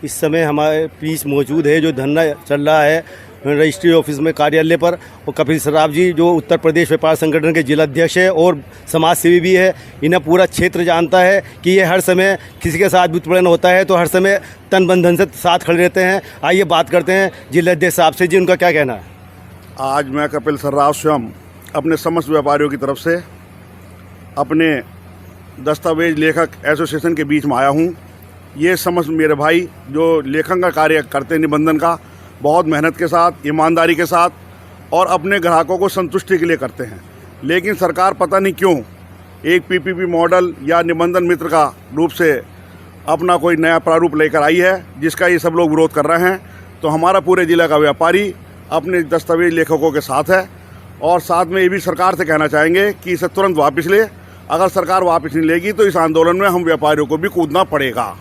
इस समय हमारे बीच मौजूद है जो धरना चल रहा है रजिस्ट्री ऑफिस में कार्यालय पर, और कपिल सर्राफ जी जो उत्तर प्रदेश व्यापार संगठन के जिला अध्यक्ष है और समाज सेवी भी है, इन्हें पूरा क्षेत्र जानता है कि ये हर समय किसी के साथ वित्तपोषण होता है तो हर समय तन बंधन से साथ खड़े रहते हैं। आइए बात करते हैं जिला अध्यक्ष साहब से, जी उनका क्या कहना है। आज मैं कपिल सर्राफ स्वयं अपने समस्त व्यापारियों की तरफ से अपने दस्तावेज लेखक एसोसिएशन के बीच में आया हूँ। ये समस्त मेरे भाई जो लेखन का कार्य करते हैं, निबंधन का, बहुत मेहनत के साथ, ईमानदारी के साथ और अपने ग्राहकों को संतुष्टि के लिए करते हैं। लेकिन सरकार पता नहीं क्यों एक पीपीपी मॉडल या निबंधन मित्र का रूप से अपना कोई नया प्रारूप लेकर आई है, जिसका ये सब लोग विरोध कर रहे हैं। तो हमारा पूरे जिला का व्यापारी अपने दस्तावेज लेखकों के साथ है, और साथ में ये भी सरकार से कहना चाहेंगे कि इसे तुरंत वापस ले। अगर सरकार वापस नहीं लेगी तो इस आंदोलन में हम व्यापारियों को भी कूदना पड़ेगा।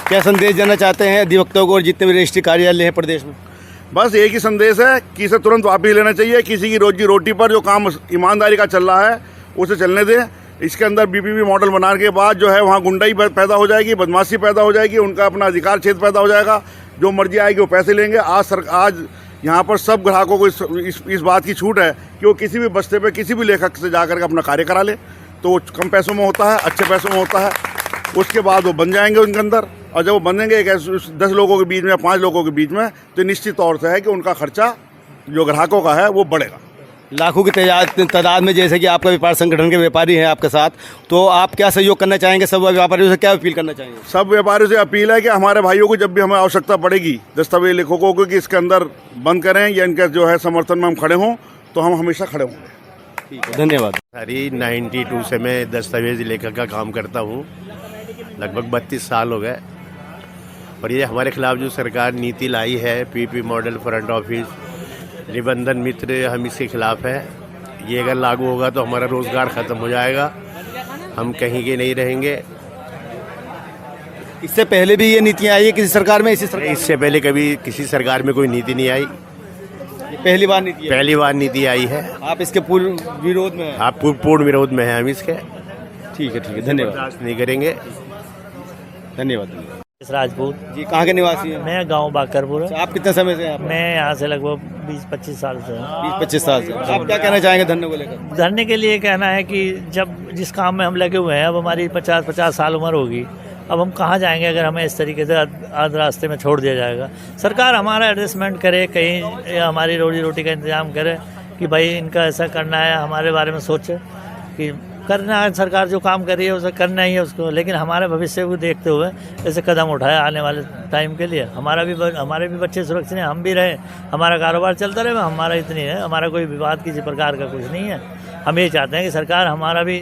क्या संदेश देना चाहते हैं अधिवक्ताओं को और जितने भी रजिस्ट्री कार्यालय हैं प्रदेश में। बस एक ही संदेश है कि इसे तुरंत वापस लेना चाहिए। किसी की रोजी रोटी पर जो काम ईमानदारी का चल रहा है उसे चलने दें। इसके अंदर बीपीपी मॉडल बनाने के बाद जो है वहाँ गुंडाई पैदा हो जाएगी, बदमाशी पैदा हो जाएगी, उनका अपना अधिकार क्षेत्र पैदा हो जाएगा, जो मर्जी आएगी वो पैसे लेंगे। आज यहाँ पर सब ग्राहकों को इस बात की छूट है कि वो किसी भी बस्ते पे किसी भी लेखक से जाकर के अपना कार्य करा ले, तो वो कम पैसों में होता है, अच्छे पैसों में होता है। उसके बाद वो बन जाएंगे उनके अंदर, और जब वो बनेंगे 10 लोगों के बीच में या 5 लोगों के बीच में, तो निश्चित तौर से है कि उनका खर्चा जो ग्राहकों का है वो बढ़ेगा। लाखों की तादाद में जैसे कि आपका व्यापार संगठन के व्यापारी हैं आपके साथ, तो आप क्या सहयोग करना चाहेंगे, सब व्यापारियों से क्या अपील करना चाहेंगे। सब व्यापारियों से अपील है कि हमारे भाइयों को जब भी हमें आवश्यकता पड़ेगी दस्तावेज लेखकों को कि इसके अंदर बंद करें या इनके जो है समर्थन में हम खड़े हों, तो हम हमेशा खड़े होंगे। ठीक है, धन्यवाद। सारी 92 से मैं दस्तावेज लेखक का काम करता हूँ, लगभग 32 साल हो गए। और ये हमारे खिलाफ जो सरकार नीति लाई है, पीपी मॉडल, फ्रंट ऑफिस, निबंधन मित्र, हम इसके खिलाफ है। ये अगर लागू होगा तो हमारा रोजगार खत्म हो जाएगा, हम कहीं के नहीं रहेंगे। इससे पहले भी ये नीतियाँ आई है किसी सरकार में, इससे पहले कभी किसी सरकार में कोई नीति नहीं आई, पहली बार नीति पहली बार नीति आई है। आप इसके पूर्ण विरोध में हैं। आप पूर्ण विरोध में हैं हम इसके। ठीक है, धन्यवाद। नहीं करेंगे। धन्यवाद। राजपूत जी कहाँ के निवासी हैं। मैं गांव बाकरपुर। आप कितने समय से हैं। मैं यहाँ से लगभग 20-25 साल से हूँ। 20-25 साल से। आप क्या कहना चाहेंगे धरने को लेकर। धरने के लिए कहना है कि जब जिस काम में हम लगे हुए हैं, अब हमारी 50 साल उम्र होगी, अब हम कहाँ जाएंगे अगर हमें इस तरीके से आध रास्ते में छोड़ दिया जाएगा। सरकार हमारा एडजस्टमेंट करे, कहीं हमारी रोजी रोटी का इंतजाम करे कि भाई इनका ऐसा करना है, हमारे बारे में सोचे कि करना है। सरकार जो काम कर रही है उसे करना ही है उसको, लेकिन हमारे भविष्य को देखते हुए ऐसे कदम उठाया आने वाले टाइम के लिए। हमारे भी बच्चे सुरक्षित हैं, हम भी रहे, हमारा कारोबार चलता रहे, हमारा इतनी है, हमारा कोई विवाद किसी प्रकार का कुछ नहीं है। हम ये चाहते हैं कि सरकार हमारा भी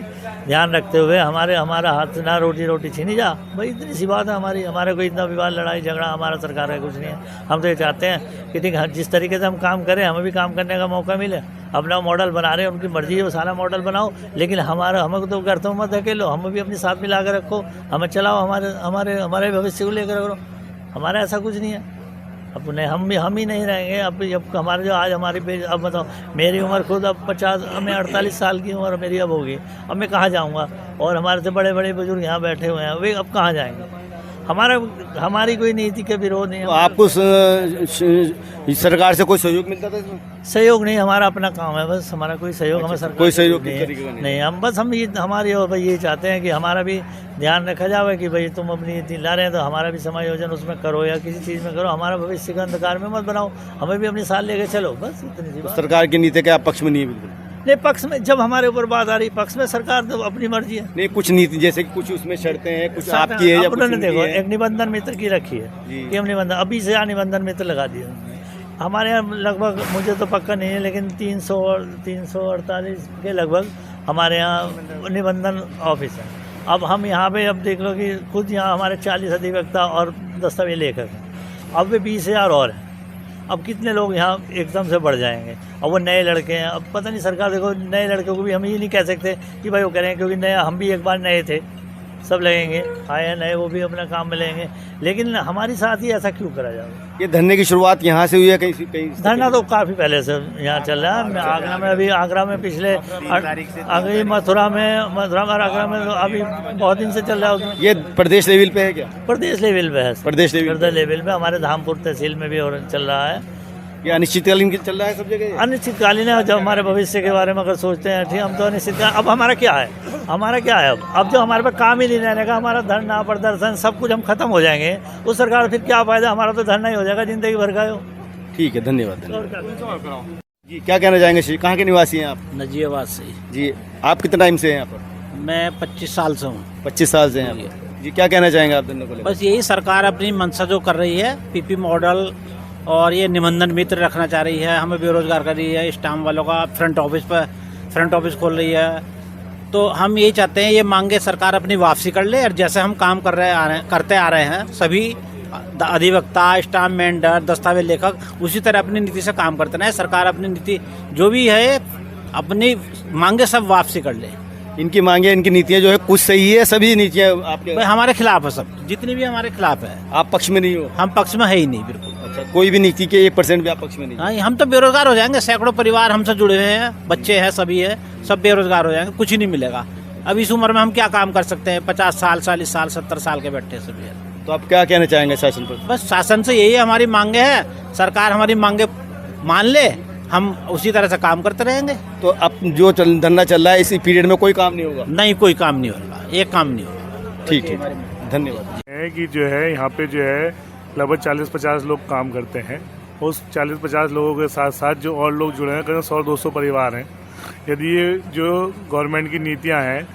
ध्यान रखते हुए हमारा हाथ से ना रोटी छीनी जा, भाई इतनी सी बात है हमारा कोई इतना विवाद लड़ाई झगड़ा हमारा सरकार का कुछ नहीं है। हम तो ये चाहते हैं कि ठीक जिस तरीके से हम काम करें, हमें भी काम करने का मौका मिले। अपना मॉडल बना रहे हैं, उनकी मर्जी है वो सारा मॉडल बनाओ, लेकिन हमें तो गर्तों मत धकेलो, हमें भी अपने साथ मिला कर रखो, हमें चलाओ, हमारे भविष्य को लेकर करो। हमारा ऐसा कुछ नहीं है, अपने हम ही नहीं रहेंगे। अब हमारे जो आज अब बताओ, मेरी उम्र खुद अब 48 साल की उम्र मेरी अब होगी, अब मैं कहाँ जाऊँगा। और हमारे से बड़े बड़े बुजुर्ग यहाँ बैठे हुए हैं, वे अब कहाँ जाएंगे। हमारी कोई नीति के विरोध नहीं है। तो आपको सरकार से कोई सहयोग मिलता था इसमें? सहयोग नहीं, हमारा अपना काम है बस, हमारा कोई सहयोग हमें सरकार कोई सहयोग नहीं। हम बस ये चाहते हैं कि हमारा भी ध्यान रखा जाए कि भाई तुम अपनी नीति ला रहे हैं तो हमारा भी समायोजन उसमें करो या किसी चीज़ में करो, हमारा भविष्य का अंधकार में मत बनाओ, हमें भी अपनी साथ लेके चलो, बस इतनी सी बात। सरकार की नीति क्या पक्ष में नहीं है? बिल्कुल नहीं, पक्ष में जब हमारे ऊपर बात आ रही, पक्ष में सरकार तो अपनी मर्जी है। नहीं, कुछ नीति जैसे कि कुछ उसमें शर्तें हैं, कुछ आपकी है या उन्होंने देखो एक निबंधन मित्र की रखी है कि हम निबंधन अभी से निबंधन मित्र लगा दिए हमारे यहाँ। लगभग मुझे तो पक्का नहीं है, लेकिन 348 के लगभग हमारे यहाँ निबंधन ऑफिस है। अब हम यहाँ पे अब देख लो कि खुद यहाँ हमारे 40 अधिवक्ता और दस्तावेज लेखक हैं, अब वे 20,000 और हैं। अब कितने लोग यहाँ एकदम से बढ़ जाएंगे। अब वो नए लड़के हैं, अब पता नहीं सरकार देखो, नए लड़कों को भी हम ये नहीं कह सकते कि भाई वो करें, क्योंकि नया हम भी एक बार नए थे, सब लगेंगे, आए हैं नए वो भी अपना काम में लेंगे, लेकिन हमारी साथ ही ऐसा क्यों करा जाए? ये धरने की शुरुआत यहाँ से हुई है कहीं कहीं? धरना तो काफ़ी पहले से यहाँ चल रहा है। आगरा में अभी आगरा में पिछले अभी मथुरा और आगरा में तो अभी बहुत दिन से चल रहा है उसमें। ये प्रदेश लेवल पे है क्या? प्रदेश लेवल पे है, प्रदेश लेवल पे हमारे धामपुर तहसील में भी और चल रहा है। ये अनिश्चितकालीन चल रहा है सब जगह? अनिश्चितकालीन है। जब हमारे भविष्य के बारे में अगर सोचते हैं, ठीक, हम तो अनिश्चितकालीन। अब हमारा क्या है, अब जो हमारे पास काम ही नहीं रहने का, हमारा धरना प्रदर्शन सब कुछ हम खत्म हो जाएंगे, उस सरकार फिर क्या फायदा? हमारा तो धरना ही हो जाएगा जिंदगी भर का। ठीक है, धन्यवाद। जी, क्या कहना चाहेंगे श्री? कहाँ के निवासी हैं आप? नजीबाबाद से। जी, आप कितने टाइम से हैं यहाँ पर? मैं 25 साल से हूँ। 25 साल से हैं आप। जी, क्या कहना चाहेंगे आप दोनों को? बस यही सरकार अपनी मंशा जो कर रही है, पीपी मॉडल और ये निबंधन मित्र रखना चाह रही है, हमें बेरोजगार कर रही है, स्टाम्प वालों का फ्रंट ऑफिस खोल रही है। तो हम यही चाहते हैं ये मांगे सरकार अपनी वापसी कर ले, और जैसे हम काम करते आ रहे हैं सभी अधिवक्ता, स्टाम्प मेंबर, दस्तावेज लेखक, उसी तरह अपनी नीति से काम करते रहे। सरकार अपनी नीति जो भी है अपनी मांगे सब वापसी कर ले। इनकी मांगे, इनकी नीतियाँ जो है कुछ सही है, सभी नीतियाँ आपके भाई हमारे खिलाफ है, सब जितनी भी हमारे खिलाफ है। आप पक्ष में नहीं हो? हम पक्ष में है ही नहीं, बिल्कुल। अच्छा, कोई भी नीति के 1% भी आप पक्ष में नहीं? हाँ, हम तो बेरोजगार हो जाएंगे। सैकड़ों परिवार हमसे जुड़े हुए हैं, बच्चे हैं, सभी है, सब बेरोजगार हो जाएंगे, कुछ ही नहीं मिलेगा। अब इस उम्र में हम क्या काम कर सकते हैं? 50 साल, 40 साल, 70 साल के बैठे सभी है। तो आप क्या कहना चाहेंगे शासन पर? बस शासन से यही हमारी मांगे है, सरकार हमारी मांगे मान ले, हम उसी तरह से काम करते रहेंगे। तो अब जो धरना चल रहा है इसी पीरियड में कोई काम नहीं होगा? नहीं, कोई काम नहीं होगा, एक काम नहीं होगा। ठीक है, धन्यवाद। है कि जो है यहाँ पे जो है लगभग 40-50 लोग काम करते हैं। उस 40-50 लोगों के साथ साथ जो और लोग जुड़े हैं, करीब 100-200 परिवार हैं। यदि ये जो गवर्नमेंट की नीतियाँ हैं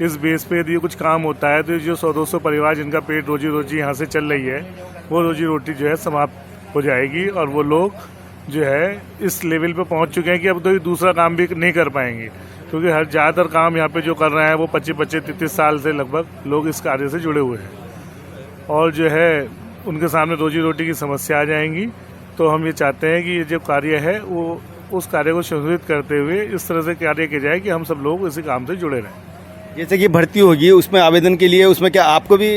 इस बेस पे यदि कुछ काम होता है तो जो 100-200 परिवार जिनका पेट रोजी यहाँ से चल रही है, वो रोजी रोटी जो है समाप्त हो जाएगी, और वो लोग जो है इस लेवल पे पहुंच चुके हैं कि अब तो ये दूसरा काम भी नहीं कर पाएंगे, क्योंकि हर ज़्यादातर काम यहाँ पे जो कर रहे हैं वो 25-30 साल से लगभग लोग इस कार्य से जुड़े हुए हैं, और जो है उनके सामने रोजी रोटी की समस्या आ जाएंगी। तो हम ये चाहते हैं कि ये जो कार्य है वो उस कार्य को संशोधित करते हुए इस तरह से कार्य किया जाए कि हम सब लोग इसी काम से जुड़े रहें। जैसे कि भर्ती होगी उसमें आवेदन के लिए, उसमें क्या आपको भी?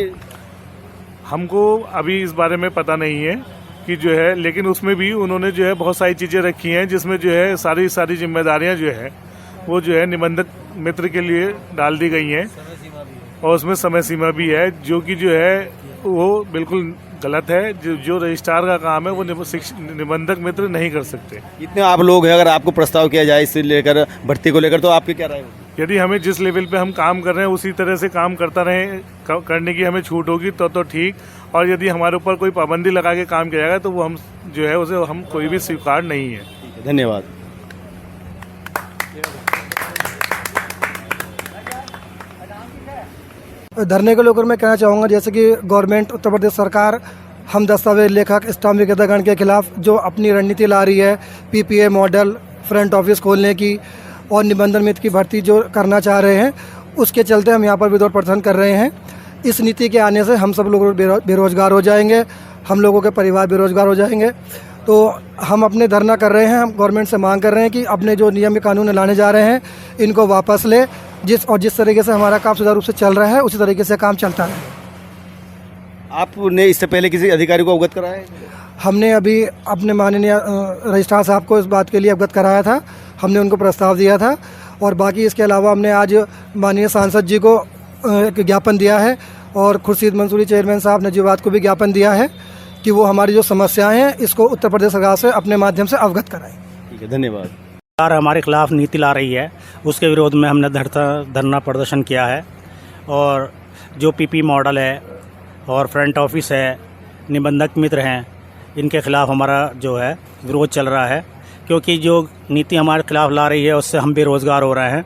हमको अभी इस बारे में पता नहीं है कि जो है, लेकिन उसमें भी उन्होंने जो है बहुत सारी चीज़ें रखी हैं जिसमें जो है सारी जिम्मेदारियां जो है वो जो है निबंधक मित्र के लिए डाल दी गई हैं, और उसमें समय सीमा भी है, जो कि जो है वो बिल्कुल गलत है। जो रजिस्ट्रार का काम है वो निबंधक मित्र नहीं कर सकते। इतने आप लोग हैं, अगर आपको प्रस्ताव किया जाए इससे लेकर भर्ती को लेकर, तो आपकी क्या राय होगी? यदि हमें जिस लेवल पे हम काम कर रहे हैं उसी तरह से काम करता रहे, करने की हमें छूट होगी तो ठीक, और यदि हमारे ऊपर कोई पाबंदी लगा के काम किया जाएगा तो वो हम जो है उसे हम कोई भी स्वीकार नहीं है। धन्यवाद। धरने को लेकर मैं कहना चाहूँगा, जैसे कि गवर्नमेंट उत्तर प्रदेश सरकार हम दस्तावेज लेखक स्टाम्प विक्रेतागण के खिलाफ जो अपनी रणनीति ला रही है, पीपीए मॉडल, फ्रंट ऑफिस खोलने की और निबंधन मित्र की भर्ती जो करना चाह रहे हैं, उसके चलते हम यहाँ पर विरोध प्रदर्शन कर रहे हैं। इस नीति के आने से हम सब लोग बेरोजगार हो जाएंगे, हम लोगों के परिवार बेरोजगार हो जाएंगे। तो हम अपने धरना कर रहे हैं, हम गवर्नमेंट से मांग कर रहे हैं कि अपने जो नियम कानून लाने जा रहे हैं इनको वापस ले, जिस तरीके से हमारा काम सुचारू रूप से चल रहा है उसी तरीके से काम चलता है। आपने इससे पहले किसी अधिकारी को अवगत कराया है? हमने अभी अपने माननीय रजिस्ट्रार साहब को इस बात के लिए अवगत कराया था, हमने उनको प्रस्ताव दिया था, और बाकी इसके अलावा हमने आज माननीय सांसद जी को एक ज्ञापन दिया है, और खुर्शीद मंसूरी चेयरमैन साहब नजीबाबाद को भी ज्ञापन दिया है कि वो हमारी जो समस्याएं हैं इसको उत्तर प्रदेश सरकार से अपने माध्यम से अवगत कराएं। ठीक है, धन्यवाद। सरकार हमारे खिलाफ नीति ला रही है, उसके विरोध में हमने धरना प्रदर्शन किया है, और जो पीपी मॉडल है और फ्रंट ऑफिस है, निबंधक मित्र हैं, इनके खिलाफ हमारा जो है विरोध चल रहा है, क्योंकि जो नीति हमारे खिलाफ ला रही है उससे हम बेरोजगार हो रहे हैं,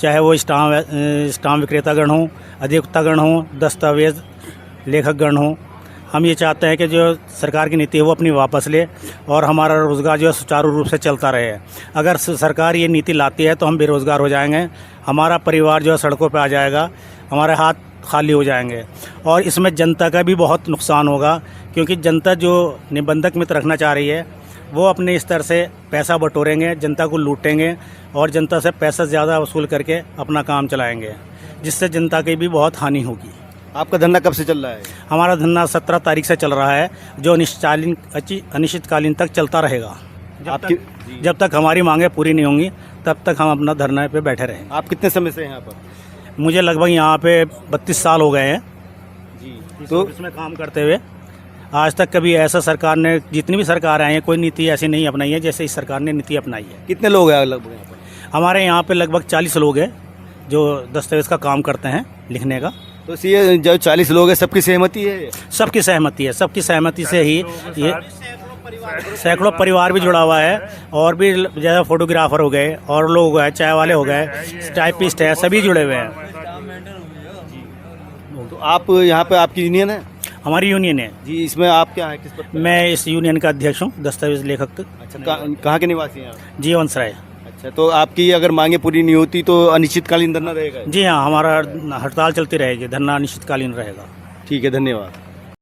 चाहे वो स्टाम्प विक्रेतागण हों, अधिवक्तागण हों, दस्तावेज लेखकगण हों। हम ये चाहते हैं कि जो सरकार की नीति है वो अपनी वापस ले और हमारा रोज़गार जो है सुचारू रूप से चलता रहे। अगर सरकार ये नीति लाती है तो हम बेरोज़गार हो जाएंगे, हमारा परिवार जो है सड़कों पर आ जाएगा, हमारे हाथ खाली हो जाएंगे, और इसमें जनता का भी बहुत नुकसान होगा, क्योंकि जनता जो निबंधक मित्र रखना चाह रही है वो अपने स्तर से पैसा बटोरेंगे, जनता को लूटेंगे और जनता से पैसा ज़्यादा वसूल करके अपना काम चलाएंगे, जिससे जनता की भी बहुत हानि होगी। आपका धरना कब से चल रहा है? हमारा धरना 17 तारीख से चल रहा है, जो अनिश्चितकालीन तक चलता रहेगा। जब तक हमारी मांगें पूरी नहीं होंगी तब तक हम अपना धरना पे बैठे रहेंगे। आप कितने समय से हैं यहाँ पर? मुझे लगभग यहाँ पे 32 साल हो गए हैं जी। तो इसमें काम करते हुए। आज तक कभी ऐसा सरकार ने, जितनी भी सरकार आई है, कोई नीति ऐसी नहीं अपनाई है जैसे इस सरकार ने नीति अपनाई है। कितने लोग हैं लगभग यहाँ पर? हमारे यहाँ पे लगभग 40 लोग हैं जो दस्तावेज का काम करते हैं, लिखने का। तो ये जो 40 लोग हैं सबकी सहमति है? सबकी सहमति है, सबकी सहमति से ही ये सैकड़ों परिवार भी जुड़ा हुआ है, और भी जैसे फोटोग्राफर हो गए और लोग हो गए, चाय वाले हो गए, टाइपिस्ट है, सभी जुड़े हुए हैं। तो आप यहाँ पे आपकी यूनियन है? हमारी यूनियन है जी। इसमें आप क्या है, किस पर? मैं इस यूनियन का अध्यक्ष हूँ, दस्तावेज लेखक। अच्छा, कहाँ के निवासी हैं आप? जी वंशराय। अच्छा, तो आपकी अगर मांगे पूरी नहीं होती तो अनिश्चितकालीन धरना रहेगा? जी हाँ, हमारा हड़ताल चलती रहेगी, धरना अनिश्चितकालीन रहेगा। ठीक है, धन्यवाद।